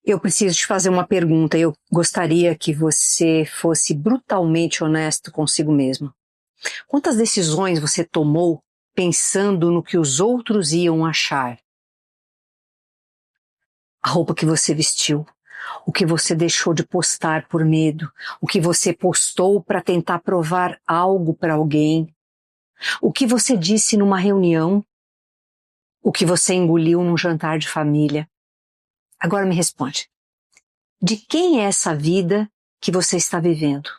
Eu preciso te fazer uma pergunta. Eu gostaria que você fosse brutalmente honesto consigo mesmo. Quantas decisões você tomou pensando no que os outros iam achar? A roupa que você vestiu, o que você deixou de postar por medo, o que você postou para tentar provar algo para alguém, o que você disse numa reunião, o que você engoliu num jantar de família. Agora me responde. De quem é essa vida que você está vivendo?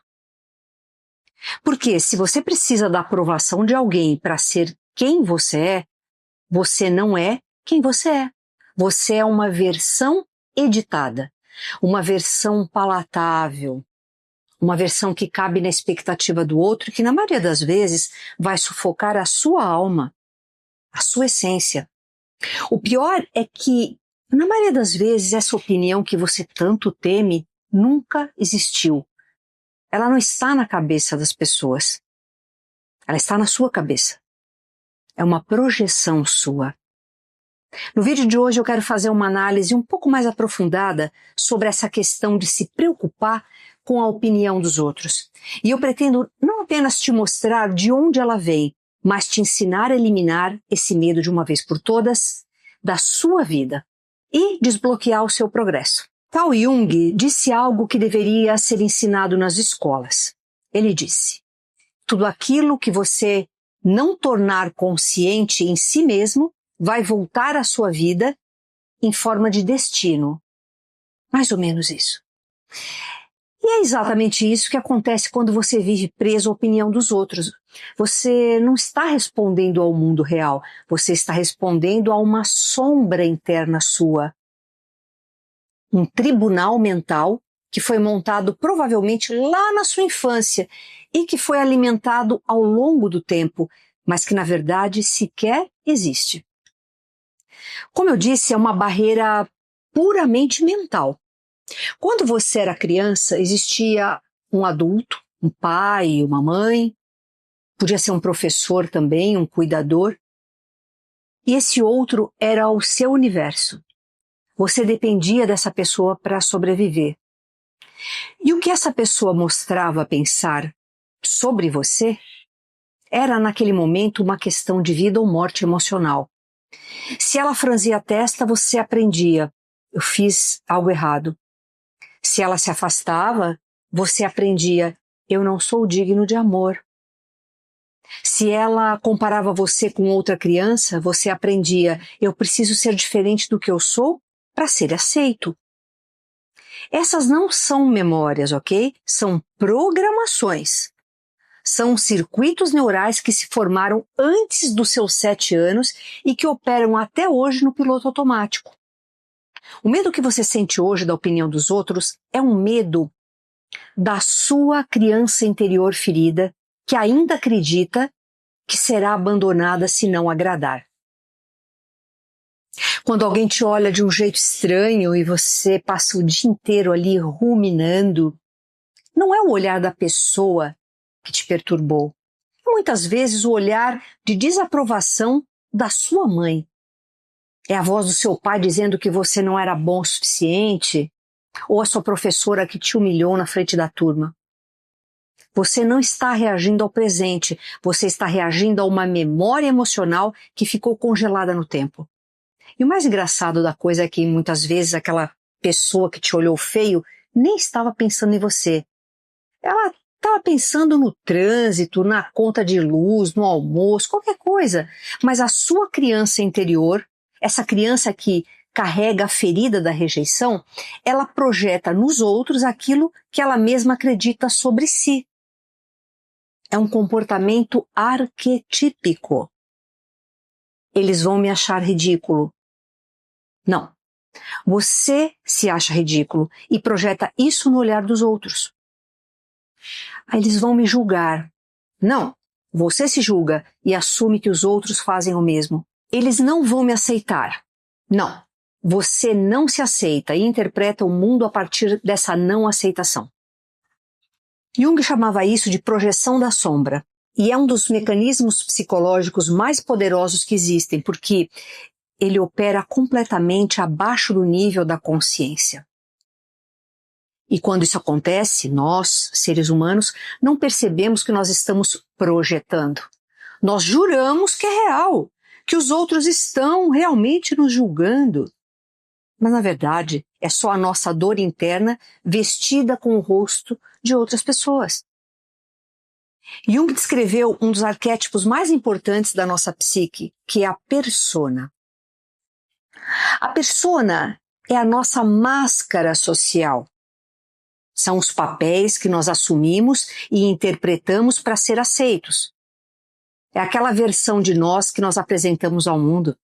Porque se você precisa da aprovação de alguém para ser quem você não é quem você é. Você é uma versão editada, uma versão palatável, uma versão que cabe na expectativa do outro e que na maioria das vezes vai sufocar a sua alma, a sua essência. O pior é que, na maioria das vezes, essa opinião que você tanto teme nunca existiu. Ela não está na cabeça das pessoas. Ela está na sua cabeça. É uma projeção sua. No vídeo de hoje eu quero fazer uma análise um pouco mais aprofundada sobre essa questão de se preocupar com a opinião dos outros. E eu pretendo não apenas te mostrar de onde ela vem, mas te ensinar a eliminar esse medo de uma vez por todas da sua vida e desbloquear o seu progresso. Carl Jung disse algo que deveria ser ensinado nas escolas. Ele disse: tudo aquilo que você não tornar consciente em si mesmo vai voltar à sua vida em forma de destino. Mais ou menos isso. E é exatamente isso que acontece quando você vive preso à opinião dos outros. Você não está respondendo ao mundo real, você está respondendo a uma sombra interna sua. Um tribunal mental que foi montado provavelmente lá na sua infância e que foi alimentado ao longo do tempo, mas que na verdade sequer existe. Como eu disse, é uma barreira puramente mental. Quando você era criança, existia um adulto, um pai, uma mãe, podia ser um professor também, um cuidador, e esse outro era o seu universo. Você dependia dessa pessoa para sobreviver. E o que essa pessoa mostrava a pensar sobre você era, naquele momento, uma questão de vida ou morte emocional. Se ela franzia a testa, você aprendia: eu fiz algo errado. Se ela se afastava, você aprendia: eu não sou digno de amor. Se ela comparava você com outra criança, você aprendia: eu preciso ser diferente do que eu sou para ser aceito. Essas não são memórias, ok? São programações. São circuitos neurais que se formaram antes dos seus 7 anos e que operam até hoje no piloto automático. O medo que você sente hoje da opinião dos outros é um medo da sua criança interior ferida, que ainda acredita que será abandonada se não agradar. Quando alguém te olha de um jeito estranho e você passa o dia inteiro ali ruminando, não é o olhar da pessoa que te perturbou. É muitas vezes o olhar de desaprovação da sua mãe. É a voz do seu pai dizendo que você não era bom o suficiente, ou a sua professora que te humilhou na frente da turma. Você não está reagindo ao presente, você está reagindo a uma memória emocional que ficou congelada no tempo. E o mais engraçado da coisa é que muitas vezes aquela pessoa que te olhou feio nem estava pensando em você. Ela estava pensando no trânsito, na conta de luz, no almoço, qualquer coisa. Mas a sua criança interior, essa criança que carrega a ferida da rejeição, ela projeta nos outros aquilo que ela mesma acredita sobre si. É um comportamento arquetípico. Eles vão me achar ridículo. Não. Você se acha ridículo e projeta isso no olhar dos outros. Aí eles vão me julgar. Não, você se julga e assume que os outros fazem o mesmo. Eles não vão me aceitar. Não, você não se aceita e interpreta o mundo a partir dessa não aceitação. Jung chamava isso de projeção da sombra. E é um dos mecanismos psicológicos mais poderosos que existem, porque ele opera completamente abaixo do nível da consciência. E quando isso acontece, nós, seres humanos, não percebemos que nós estamos projetando. Nós juramos que é real, que os outros estão realmente nos julgando. Mas, na verdade, é só a nossa dor interna vestida com o rosto de outras pessoas. Jung descreveu um dos arquétipos mais importantes da nossa psique, que é a persona. A persona é a nossa máscara social. São os papéis que nós assumimos e interpretamos para ser aceitos. É aquela versão de nós que nós apresentamos ao mundo.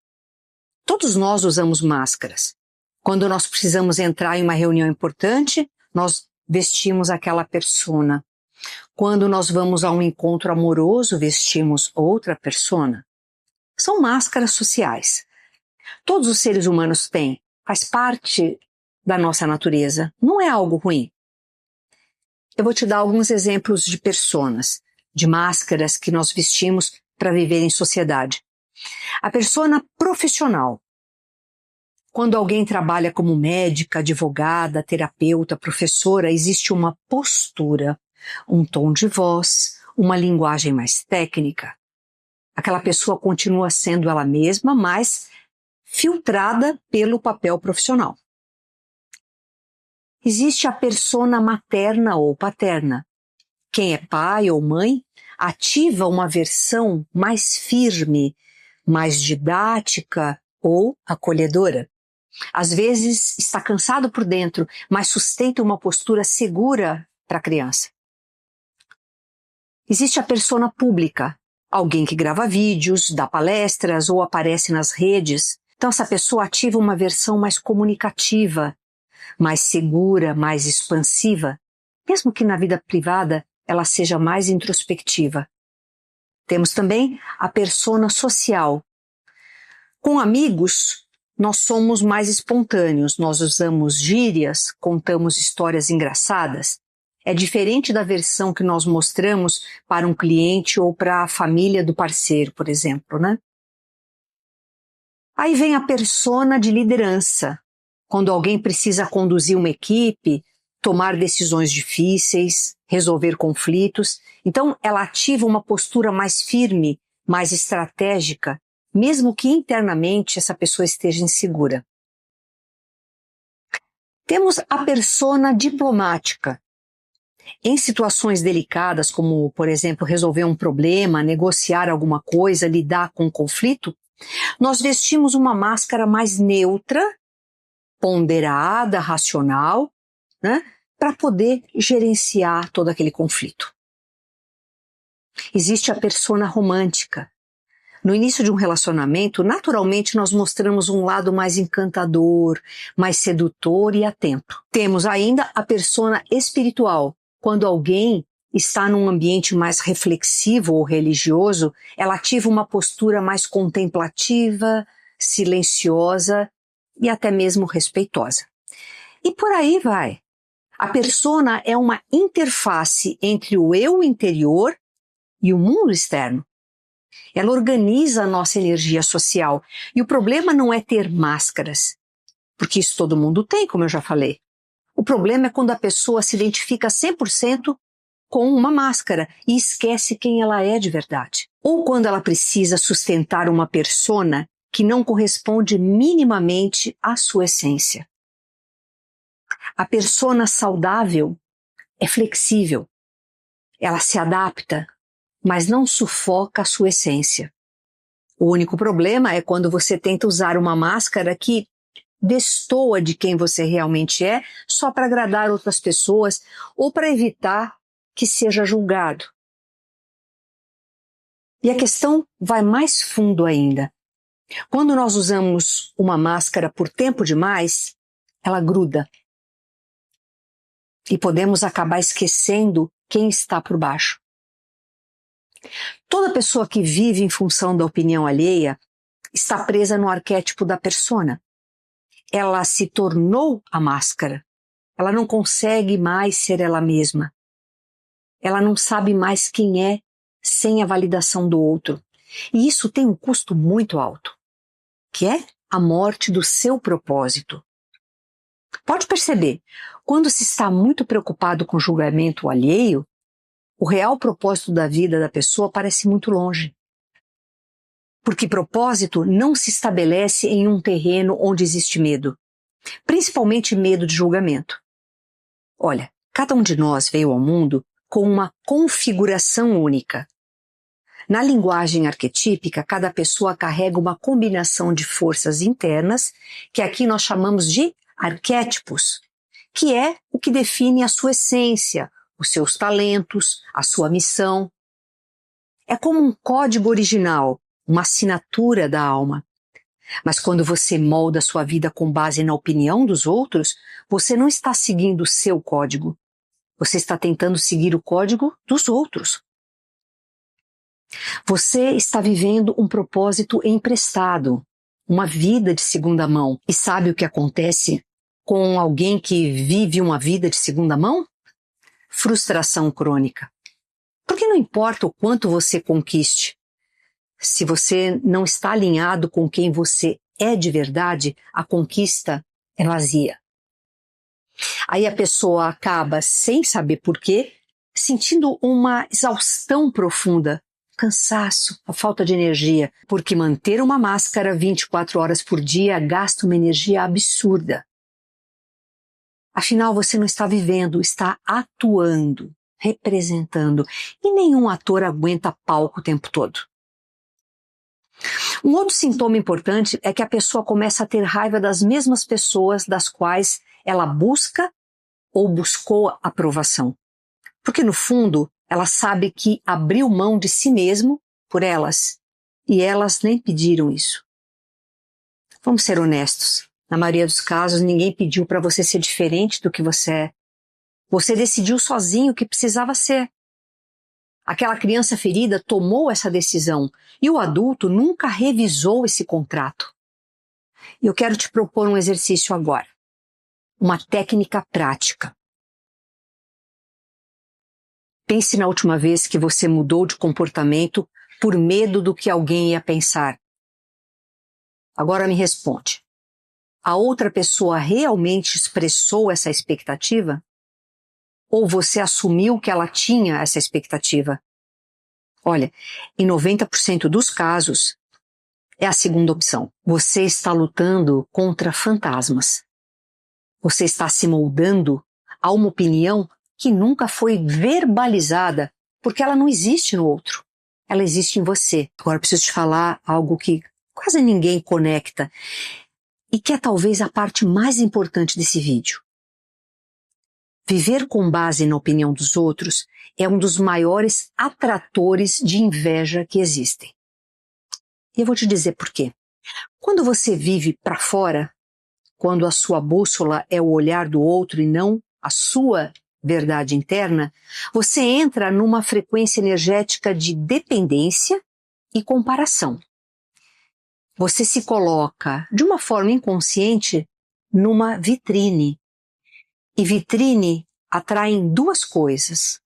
Todos nós usamos máscaras. Quando nós precisamos entrar em uma reunião importante, nós vestimos aquela persona. Quando nós vamos a um encontro amoroso, vestimos outra persona. São máscaras sociais. Todos os seres humanos têm. Faz parte da nossa natureza. Não é algo ruim. Eu vou te dar alguns exemplos de personas, de máscaras que nós vestimos para viver em sociedade. A persona profissional. Quando alguém trabalha como médica, advogada, terapeuta, professora, existe uma postura, um tom de voz, uma linguagem mais técnica. Aquela pessoa continua sendo ela mesma, mas filtrada pelo papel profissional. Existe a persona materna ou paterna. Quem é pai ou mãe ativa uma versão mais firme, mais didática ou acolhedora. Às vezes está cansado por dentro, mas sustenta uma postura segura para a criança. Existe a persona pública, alguém que grava vídeos, dá palestras ou aparece nas redes. Então essa pessoa ativa uma versão mais comunicativa, mais segura, mais expansiva, mesmo que na vida privada ela seja mais introspectiva. Temos também a persona social. Com amigos, nós somos mais espontâneos, nós usamos gírias, contamos histórias engraçadas. É diferente da versão que nós mostramos para um cliente ou para a família do parceiro, por exemplo, né? Aí vem a persona de liderança. Quando alguém precisa conduzir uma equipe, tomar decisões difíceis, resolver conflitos. Então, ela ativa uma postura mais firme, mais estratégica, mesmo que internamente essa pessoa esteja insegura. Temos a persona diplomática. Em situações delicadas, como, por exemplo, resolver um problema, negociar alguma coisa, lidar com um conflito, nós vestimos uma máscara mais neutra, ponderada, racional, né, para poder gerenciar todo aquele conflito. Existe a persona romântica. No início de um relacionamento, naturalmente nós mostramos um lado mais encantador, mais sedutor e atento. Temos ainda a persona espiritual. Quando alguém está num ambiente mais reflexivo ou religioso, ela ativa uma postura mais contemplativa, silenciosa e até mesmo respeitosa. E por aí vai. A persona é uma interface entre o eu interior e o mundo externo. Ela organiza a nossa energia social. E o problema não é ter máscaras, porque isso todo mundo tem, como eu já falei. O problema é quando a pessoa se identifica 100% com uma máscara e esquece quem ela é de verdade. Ou quando ela precisa sustentar uma persona que não corresponde minimamente à sua essência. A persona saudável é flexível. Ela se adapta, mas não sufoca a sua essência. O único problema é quando você tenta usar uma máscara que destoa de quem você realmente é só para agradar outras pessoas ou para evitar que seja julgado. E a questão vai mais fundo ainda. Quando nós usamos uma máscara por tempo demais, ela gruda. E podemos acabar esquecendo quem está por baixo. Toda pessoa que vive em função da opinião alheia está presa no arquétipo da persona. Ela se tornou a máscara. Ela não consegue mais ser ela mesma. Ela não sabe mais quem é sem a validação do outro. E isso tem um custo muito alto, que é a morte do seu propósito. Pode perceber, quando se está muito preocupado com o julgamento alheio, o real propósito da vida da pessoa parece muito longe. Porque propósito não se estabelece em um terreno onde existe medo, principalmente medo de julgamento. Olha, cada um de nós veio ao mundo com uma configuração única. Na linguagem arquetípica, cada pessoa carrega uma combinação de forças internas, que aqui nós chamamos de arquétipos, que é o que define a sua essência, os seus talentos, a sua missão. É como um código original, uma assinatura da alma. Mas quando você molda a sua vida com base na opinião dos outros, você não está seguindo o seu código. Você está tentando seguir o código dos outros. Você está vivendo um propósito emprestado, uma vida de segunda mão. E sabe o que acontece com alguém que vive uma vida de segunda mão? Frustração crônica. Porque não importa o quanto você conquiste, se você não está alinhado com quem você é de verdade, a conquista é vazia. Aí a pessoa acaba, sem saber por quê, sentindo uma exaustão profunda, cansaço, a falta de energia, porque manter uma máscara 24 horas por dia gasta uma energia absurda. Afinal, você não está vivendo, está atuando, representando, e nenhum ator aguenta palco o tempo todo. Um outro sintoma importante é que a pessoa começa a ter raiva das mesmas pessoas das quais ela busca ou buscou aprovação. Porque, no fundo, ela sabe que abriu mão de si mesmo por elas, e elas nem pediram isso. Vamos ser honestos. Na maioria dos casos, ninguém pediu para você ser diferente do que você é. Você decidiu sozinho o que precisava ser. Aquela criança ferida tomou essa decisão e o adulto nunca revisou esse contrato. E eu quero te propor um exercício agora. Uma técnica prática. Pense na última vez que você mudou de comportamento por medo do que alguém ia pensar. Agora me responde. A outra pessoa realmente expressou essa expectativa? Ou você assumiu que ela tinha essa expectativa? Olha, em 90% dos casos, é a segunda opção. Você está lutando contra fantasmas. Você está se moldando a uma opinião que nunca foi verbalizada, porque ela não existe no outro. Ela existe em você. Agora eu preciso te falar algo que quase ninguém conecta e que é talvez a parte mais importante desse vídeo. Viver com base na opinião dos outros é um dos maiores atratores de inveja que existem. E eu vou te dizer por quê. Quando você vive para fora, quando a sua bússola é o olhar do outro e não a sua verdade interna, você entra numa frequência energética de dependência e comparação. Você se coloca, de uma forma inconsciente, numa vitrine. E vitrine atraem duas coisas.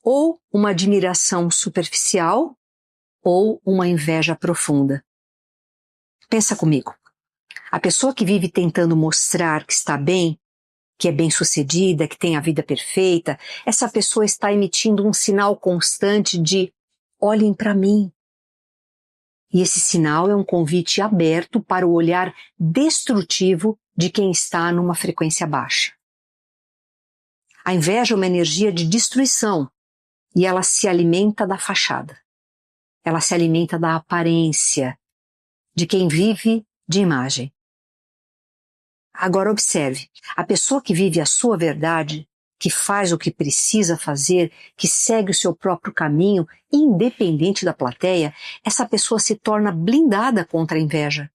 Ou uma admiração superficial, ou uma inveja profunda. Pensa comigo. A pessoa que vive tentando mostrar que está bem, que é bem-sucedida, que tem a vida perfeita, essa pessoa está emitindo um sinal constante de olhem para mim. E esse sinal é um convite aberto para o olhar destrutivo de quem está numa frequência baixa. A inveja é uma energia de destruição e ela se alimenta da fachada. Ela se alimenta da aparência de quem vive de imagem. Agora observe, a pessoa que vive a sua verdade, que faz o que precisa fazer, que segue o seu próprio caminho, independente da plateia, essa pessoa se torna blindada contra a inveja.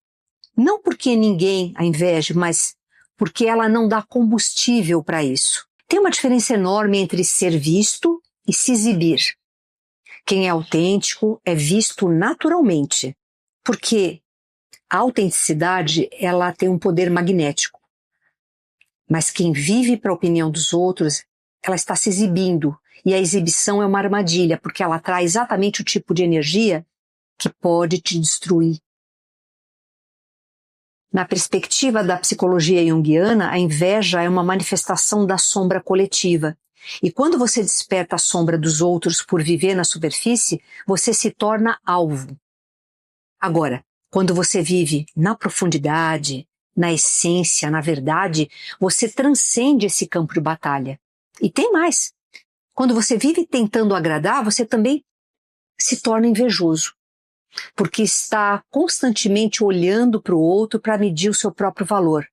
Não porque ninguém a inveje, mas porque ela não dá combustível para isso. Tem uma diferença enorme entre ser visto e se exibir. Quem é autêntico é visto naturalmente, porque a autenticidade ela tem um poder magnético. Mas quem vive para a opinião dos outros, ela está se exibindo. E a exibição é uma armadilha, porque ela atrai exatamente o tipo de energia que pode te destruir. Na perspectiva da psicologia junguiana, a inveja é uma manifestação da sombra coletiva. E quando você desperta a sombra dos outros por viver na superfície, você se torna alvo. Agora, quando você vive na profundidade, na essência, na verdade, você transcende esse campo de batalha. E tem mais. Quando você vive tentando agradar, você também se torna invejoso, porque está constantemente olhando para o outro para medir o seu próprio valor.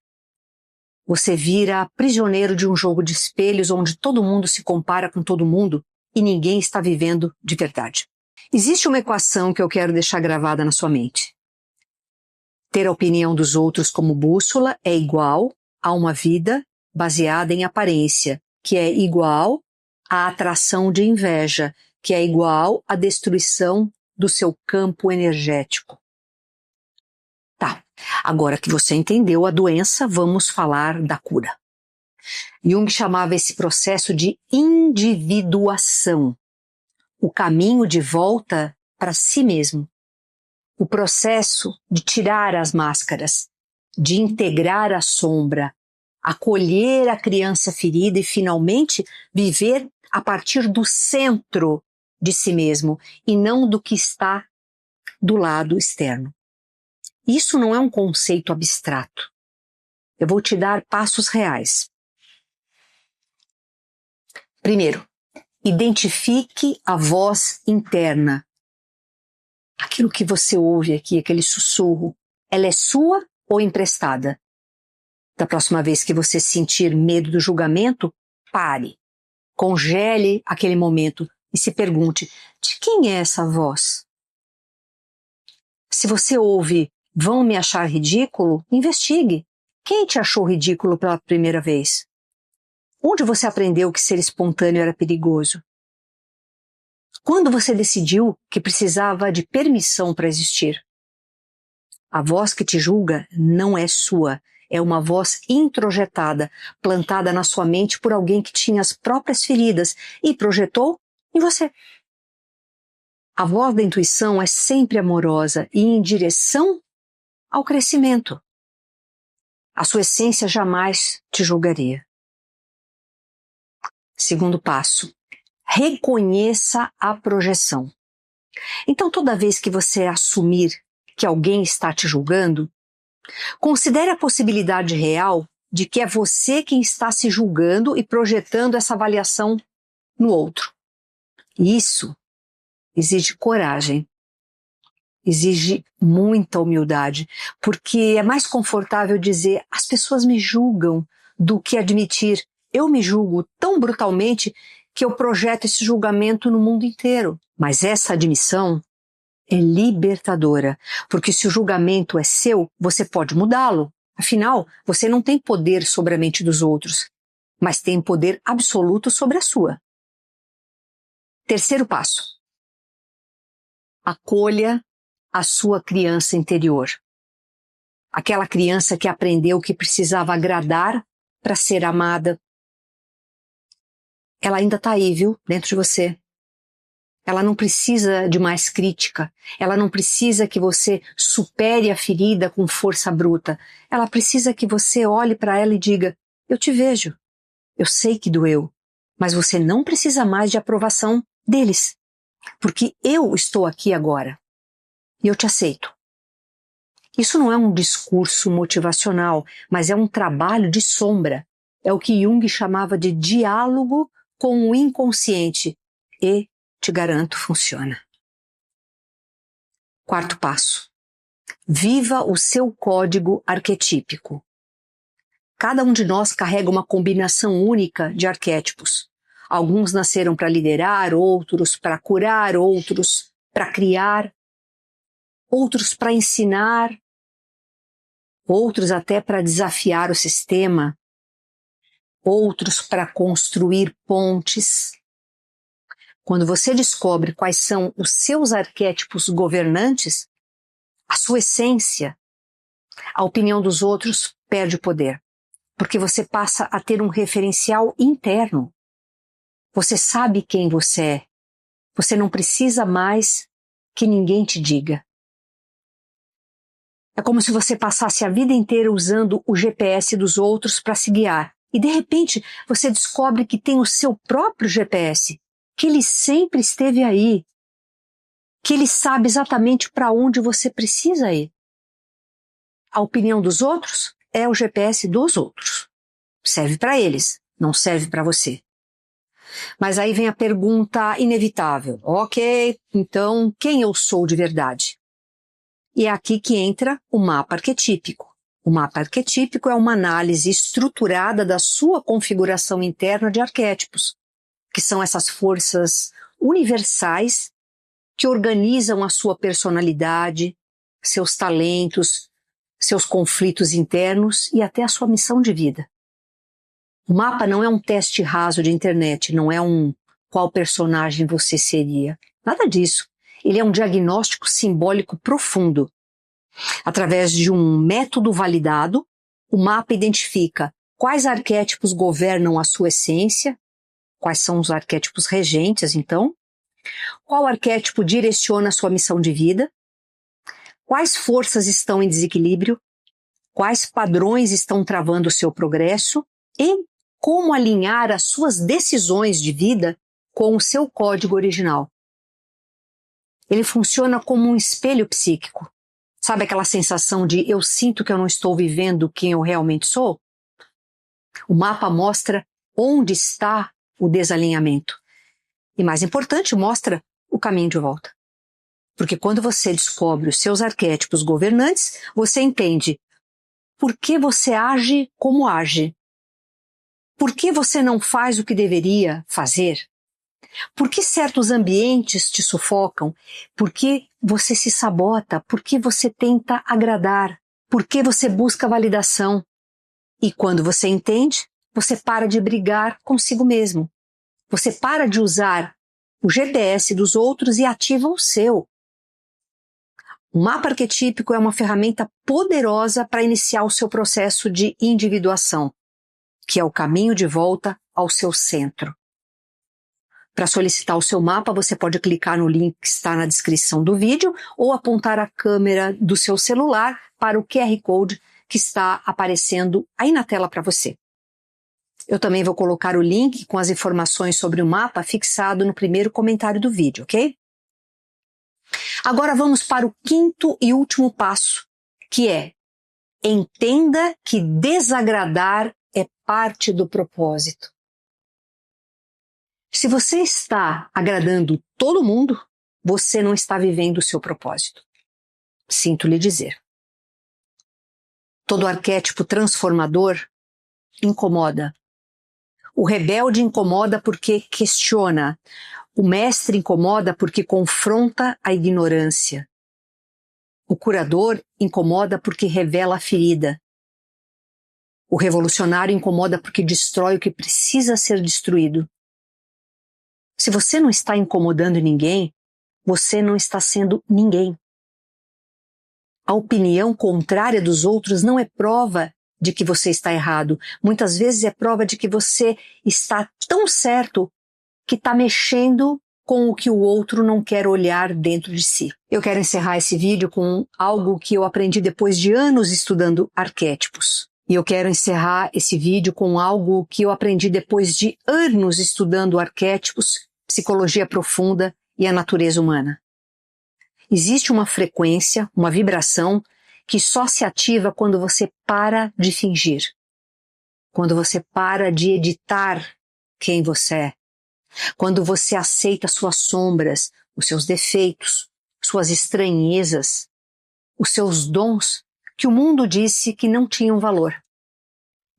Você vira prisioneiro de um jogo de espelhos onde todo mundo se compara com todo mundo e ninguém está vivendo de verdade. Existe uma equação que eu quero deixar gravada na sua mente. Ter a opinião dos outros como bússola é igual a uma vida baseada em aparência, que é igual à atração de inveja, que é igual à destruição do seu campo energético. Tá, agora que você entendeu a doença, vamos falar da cura. Jung chamava esse processo de individuação, o caminho de volta para si mesmo, o processo de tirar as máscaras, de integrar a sombra, acolher a criança ferida e finalmente viver a partir do centro de si mesmo e não do que está do lado externo. Isso não é um conceito abstrato. Eu vou te dar passos reais. Primeiro, identifique a voz interna. Aquilo que você ouve aqui, aquele sussurro, ela é sua ou emprestada? Da próxima vez que você sentir medo do julgamento, pare, congele aquele momento e se pergunte, de quem é essa voz? Se você ouve, vão me achar ridículo? Investigue. Quem te achou ridículo pela primeira vez? Onde você aprendeu que ser espontâneo era perigoso? Quando você decidiu que precisava de permissão para existir? A voz que te julga não é sua, é uma voz introjetada, plantada na sua mente por alguém que tinha as próprias feridas e projetou em você. A voz da intuição é sempre amorosa e em direção ao crescimento. A sua essência jamais te julgaria. Segundo passo, reconheça a projeção. Então, toda vez que você assumir que alguém está te julgando, considere a possibilidade real de que é você quem está se julgando e projetando essa avaliação no outro. Isso exige coragem, exige muita humildade, porque é mais confortável dizer as pessoas me julgam do que admitir eu me julgo tão brutalmente que eu projeto esse julgamento no mundo inteiro. Mas essa admissão é libertadora, porque se o julgamento é seu, você pode mudá-lo. Afinal, você não tem poder sobre a mente dos outros, mas tem poder absoluto sobre a sua. Terceiro passo. Acolha a sua criança interior. Aquela criança que aprendeu que precisava agradar para ser amada. Ela ainda está aí, viu? Dentro de você. Ela não precisa de mais crítica. Ela não precisa que você supere a ferida com força bruta. Ela precisa que você olhe para ela e diga, eu te vejo. Eu sei que doeu. Mas você não precisa mais de aprovação deles. Porque eu estou aqui agora. E eu te aceito. Isso não é um discurso motivacional, mas é um trabalho de sombra. É o que Jung chamava de diálogo com o inconsciente. E, te garanto, funciona. Quarto passo. Viva o seu código arquetípico. Cada um de nós carrega uma combinação única de arquétipos. Alguns nasceram para liderar, outros para curar, outros para criar, outros para ensinar, outros até para desafiar o sistema, outros para construir pontes. Quando você descobre quais são os seus arquétipos governantes, a sua essência, a opinião dos outros perde o poder, porque você passa a ter um referencial interno. Você sabe quem você é. Você não precisa mais que ninguém te diga. É como se você passasse a vida inteira usando o GPS dos outros para se guiar. E de repente você descobre que tem o seu próprio GPS, que ele sempre esteve aí, que ele sabe exatamente para onde você precisa ir. A opinião dos outros é o GPS dos outros. Serve para eles, não serve para você. Mas aí vem a pergunta inevitável. Ok, então quem eu sou de verdade? E é aqui que entra o mapa arquetípico. O mapa arquetípico é uma análise estruturada da sua configuração interna de arquétipos, que são essas forças universais que organizam a sua personalidade, seus talentos, seus conflitos internos e até a sua missão de vida. O mapa não é um teste raso de internet, não é um qual personagem você seria. Nada disso. Ele é um diagnóstico simbólico profundo. Através de um método validado, o mapa identifica quais arquétipos governam a sua essência, quais são os arquétipos regentes, então, qual arquétipo direciona a sua missão de vida, quais forças estão em desequilíbrio, quais padrões estão travando o seu progresso e como alinhar as suas decisões de vida com o seu código original. Ele funciona como um espelho psíquico. Sabe aquela sensação de eu sinto que eu não estou vivendo quem eu realmente sou? O mapa mostra onde está o desalinhamento. E mais importante, mostra o caminho de volta. Porque quando você descobre os seus arquétipos governantes, você entende por que você age como age. Por que você não faz o que deveria fazer? Por que certos ambientes te sufocam? Por que você se sabota? Por que você tenta agradar? Por que você busca validação? E quando você entende, você para de brigar consigo mesmo. Você para de usar o GPS dos outros e ativa o seu. O mapa arquetípico é uma ferramenta poderosa para iniciar o seu processo de individuação, que é o caminho de volta ao seu centro. Para solicitar o seu mapa, você pode clicar no link que está na descrição do vídeo ou apontar a câmera do seu celular para o QR Code que está aparecendo aí na tela para você. Eu também vou colocar o link com as informações sobre o mapa fixado no primeiro comentário do vídeo, ok? Agora vamos para o quinto e último passo, que é: entenda que desagradar é parte do propósito. Se você está agradando todo mundo, você não está vivendo o seu propósito. Sinto lhe dizer. Todo arquétipo transformador incomoda. O rebelde incomoda porque questiona. O mestre incomoda porque confronta a ignorância. O curador incomoda porque revela a ferida. O revolucionário incomoda porque destrói o que precisa ser destruído. Se você não está incomodando ninguém, você não está sendo ninguém. A opinião contrária dos outros não é prova de que você está errado. Muitas vezes é prova de que você está tão certo que está mexendo com o que o outro não quer olhar dentro de si. Eu quero encerrar esse vídeo com algo que eu aprendi depois de anos estudando arquétipos. E eu quero encerrar esse vídeo com algo que eu aprendi depois de anos estudando arquétipos, psicologia profunda e a natureza humana. Existe uma frequência, uma vibração, que só se ativa quando você para de fingir. Quando você para de editar quem você é. Quando você aceita suas sombras, os seus defeitos, suas estranhezas, os seus dons que o mundo disse que não tinham valor.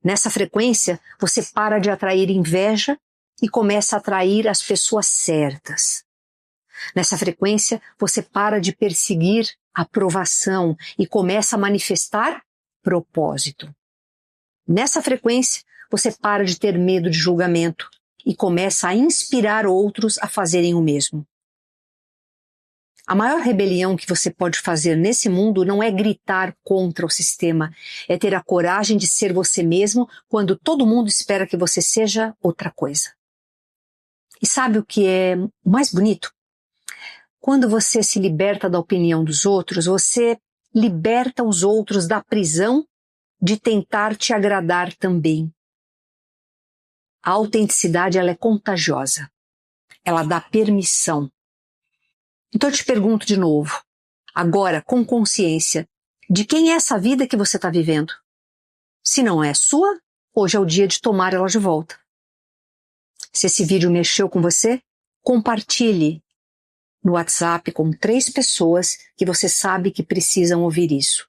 Nessa frequência, você para de atrair inveja e começa a atrair as pessoas certas. Nessa frequência, você para de perseguir aprovação e começa a manifestar propósito. Nessa frequência, você para de ter medo de julgamento e começa a inspirar outros a fazerem o mesmo. A maior rebelião que você pode fazer nesse mundo não é gritar contra o sistema, é ter a coragem de ser você mesmo quando todo mundo espera que você seja outra coisa. E sabe o que é mais bonito? Quando você se liberta da opinião dos outros, você liberta os outros da prisão de tentar te agradar também. A autenticidade, ela é contagiosa. Ela dá permissão. Então eu te pergunto de novo, agora com consciência, de quem é essa vida que você está vivendo? Se não é sua, hoje é o dia de tomar ela de volta. Se esse vídeo mexeu com você, compartilhe no WhatsApp com 3 pessoas que você sabe que precisam ouvir isso.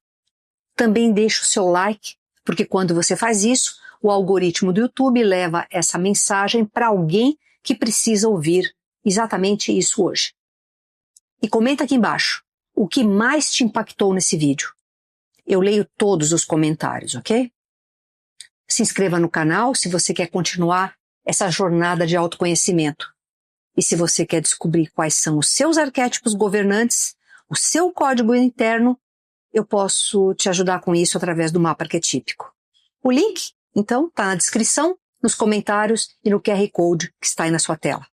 Também deixe o seu like, porque quando você faz isso, o algoritmo do YouTube leva essa mensagem para alguém que precisa ouvir exatamente isso hoje. E comenta aqui embaixo o que mais te impactou nesse vídeo. Eu leio todos os comentários, ok? Se inscreva no canal se você quer continuar essa jornada de autoconhecimento. E se você quer descobrir quais são os seus arquétipos governantes, o seu código interno, eu posso te ajudar com isso através do mapa arquetípico. O link, então, está na descrição, nos comentários e no QR Code que está aí na sua tela.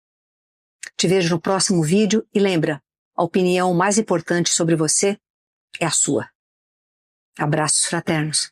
Te vejo no próximo vídeo e lembra, a opinião mais importante sobre você é a sua. Abraços fraternos.